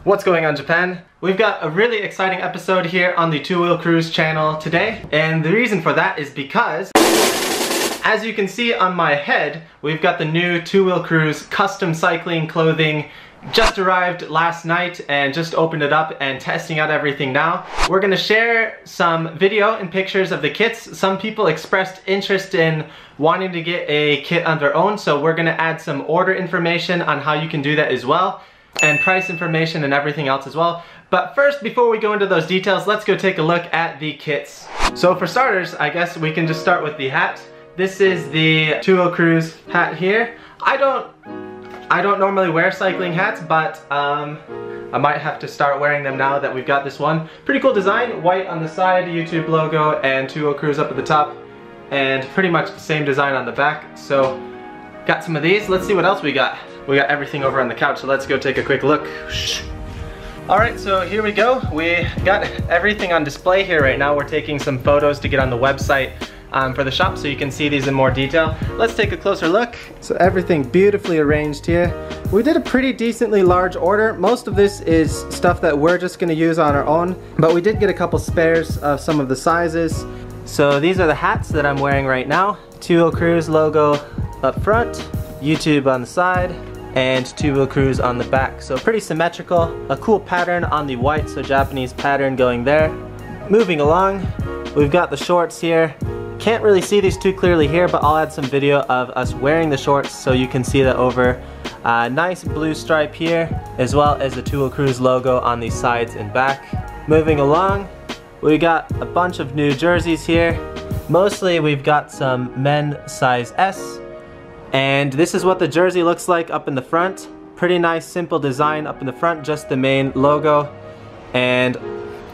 What's going on, Japan? We've got a really exciting episode here on the Two Wheel Cruise channel today, and the reason for that is because, as you can see on my head, we've got the new Two Wheel Cruise custom cycling clothing. Just arrived last night and just opened it up and testing out everything now. We're gonna share some video and pictures of the kits. Some people expressed interest in wanting to get a kit on their own, so we're gonna add some order information on how you can do that as well, and price information and everything else as well. But first, before we go into those details, let's go take a look at the kits. So for starters, I guess we can just start with the hat. This is the Two Wheel Cruise hat here. I don't normally wear cycling hats, but I might have to start wearing them now that we've got this one. Pretty cool design, white on the side, YouTube logo, and Two Wheel Cruise up at the top, and pretty much the same design on the back. So got some of these. Let's see what else we got. We got everything over on the couch, so let's go take a quick look. Alright, so here we go. We got everything on display here right now. We're taking some photos to get on the website for the shop so you can see these in more detail. Let's take a closer look. So everything beautifully arranged here. We did a pretty decently large order. Most of this is stuff that we're just going to use on our own, but we did get a couple spares of some of the sizes. So these are the hats that I'm wearing right now. Two Wheel Cruise logo up front, YouTube on the side, and Two Wheel Cruise on the back. So pretty symmetrical. A cool pattern on the white, so Japanese pattern going there. Moving along, we've got the shorts here. Can't really see these too clearly here, but I'll add some video of us wearing the shorts so you can see that over. Nice blue stripe here, as well as the Two Wheel Cruise logo on the sides and back. Moving along, we got a bunch of new jerseys here. Mostly we've got some men size S. And this is what the jersey looks like up in the front. Pretty nice, simple design up in the front, just the main logo. And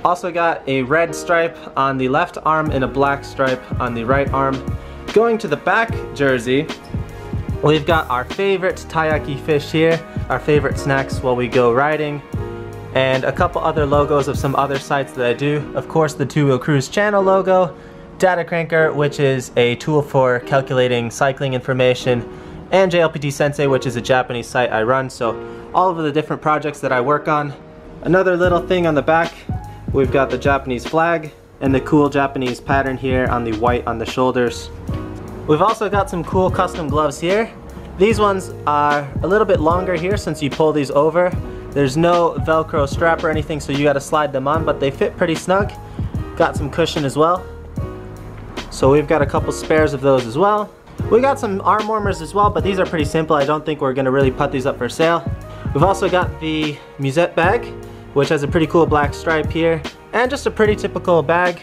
also got a red stripe on the left arm and a black stripe on the right arm. Going to the back jersey, we've got our favorite taiyaki fish here, our favorite snacks while we go riding, and a couple other logos of some other sites that I do. Of course, the Two Wheel Cruise channel logo, Data Cranker, which is a tool for calculating cycling information, and JLPT Sensei, which is a Japanese site I run. So all of the different projects that I work on. Another little thing on the back, we've got the Japanese flag and the cool Japanese pattern here on the white on the shoulders. We've also got some cool custom gloves here. These ones are a little bit longer here since you pull these over. There's no Velcro strap or anything, so you gotta slide them on, but they fit pretty snug. Got some cushion as well. So we've got a couple spares of those as well. We got some arm warmers as well, but these are pretty simple. I don't think we're gonna really put these up for sale. We've also got the musette bag, which has a pretty cool black stripe here, and just a pretty typical bag.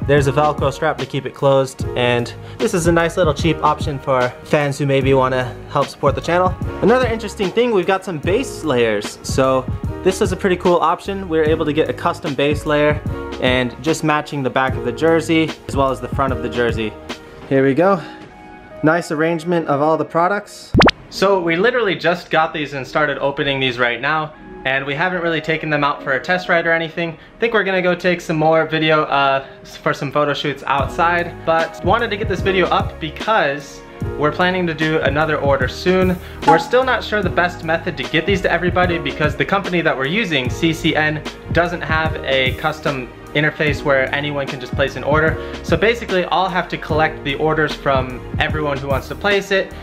There's a Velcro strap to keep it closed, and this is a nice little cheap option for fans who maybe want to help support the channel. Another interesting thing, we've got some base layers. So this is a pretty cool option. We're able to get a custom base layer and just matching the back of the jersey as well as the front of the jersey. Here we go. Nice arrangement of all the products. So we literally just got these and started opening these right now, and we haven't really taken them out for a test ride or anything. I think we're gonna go take some more video for some photo shoots outside, but wanted to get this video up because we're planning to do another order soon. We're still not sure the best method to get these to everybody because the company that we're using, CCN, doesn't have a custom interface where anyone can just place an order. So basically I'll have to collect the orders from everyone who wants to place it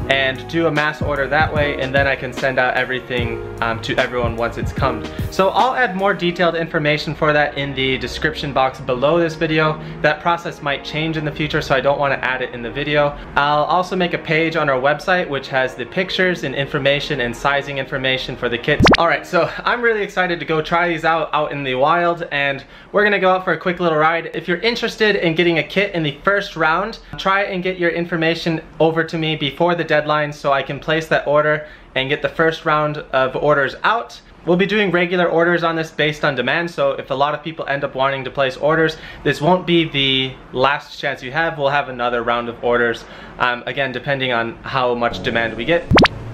and do a mass order that way, and then I can send out everything to everyone once it's come. So I'll add more detailed information for that in the description box below this video. That process might change in the future, so I don't want to add it in the video. I'll also make a page on our website which has the pictures and information and sizing information for the kits. Alright, so I'm really excited to go try these out in the wild, and we're gonna go out for a quick little ride. If you're interested in getting a kit in the first round, try and get your information over to me before the deadline so I can place that order and get the first round of orders out. We'll be doing regular orders on this based on demand, so if a lot of people end up wanting to place orders, this won't be the last chance you have. We'll have another round of orders, again depending on how much demand we get.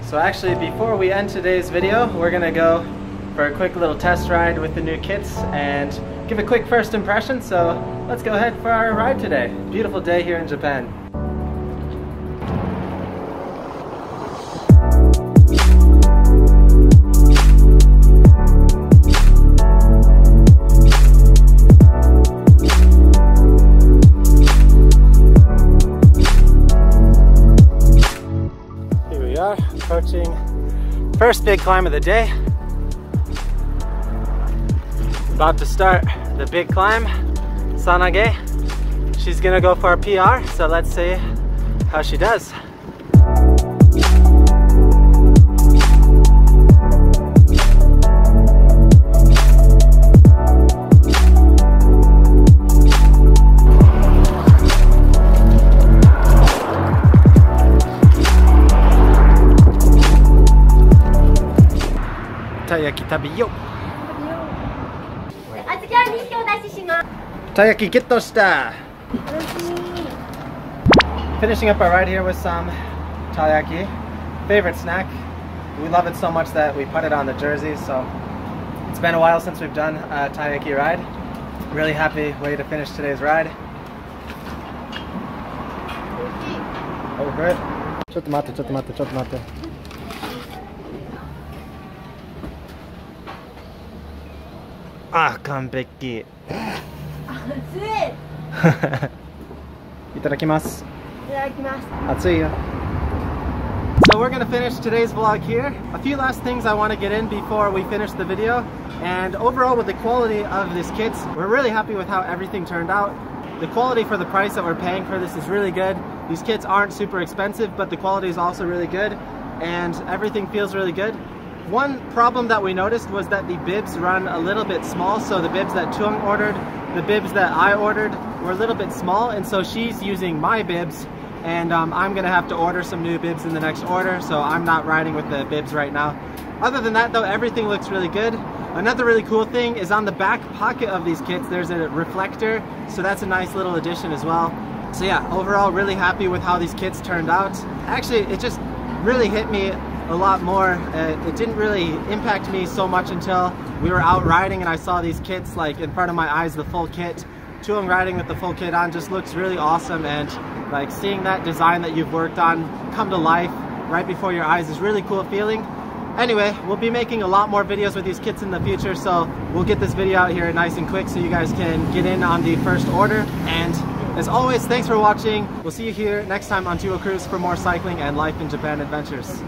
So actually, before we end today's video, we're gonna go for a quick little test ride with the new kits and give a quick first impression. So let's go ahead for our ride today. Beautiful day here in Japan. approaching first big climb of the day. About to start the big climb, Sanage. She's gonna go for a PR, so let's see how she does. Taiyaki tabiyo. Taiyaki getto shita. Finishing up our ride here with some taiyaki. Favorite snack. We love it so much that we put it on the jersey, so it's been a while since we've done a taiyaki ride. Really happy way to finish today's ride. Oh, good. Chotto matte, chotto matte, chotto matte. Ah, kanpeki. Itadakimasu. Atsuya. So we're gonna finish today's vlog here. A few last things I want to get in before we finish the video. And overall, with the quality of these kits, we're really happy with how everything turned out. The quality for the price that we're paying for this is really good. These kits aren't super expensive, but the quality is also really good, and everything feels really good. One problem that we noticed was that the bibs run a little bit small, so the bibs that Chung ordered, the bibs that I ordered were a little bit small, and so she's using my bibs, and I'm gonna have to order some new bibs in the next order, so I'm not riding with the bibs right now. Other than that though, everything looks really good. Another really cool thing is on the back pocket of these kits there's a reflector, so that's a nice little addition as well. So yeah, overall really happy with how these kits turned out. Actually, it just really hit me a lot more. It didn't really impact me so much until we were out riding and I saw these kits like in front of my eyes, the full kit. Chung riding with the full kit on just looks really awesome, and like seeing that design that you've worked on come to life right before your eyes is really cool feeling. Anyway, we'll be making a lot more videos with these kits in the future, so we'll get this video out here nice and quick so you guys can get in on the first order. And as always, thanks for watching. We'll see you here next time on TWC for more cycling and life in Japan adventures.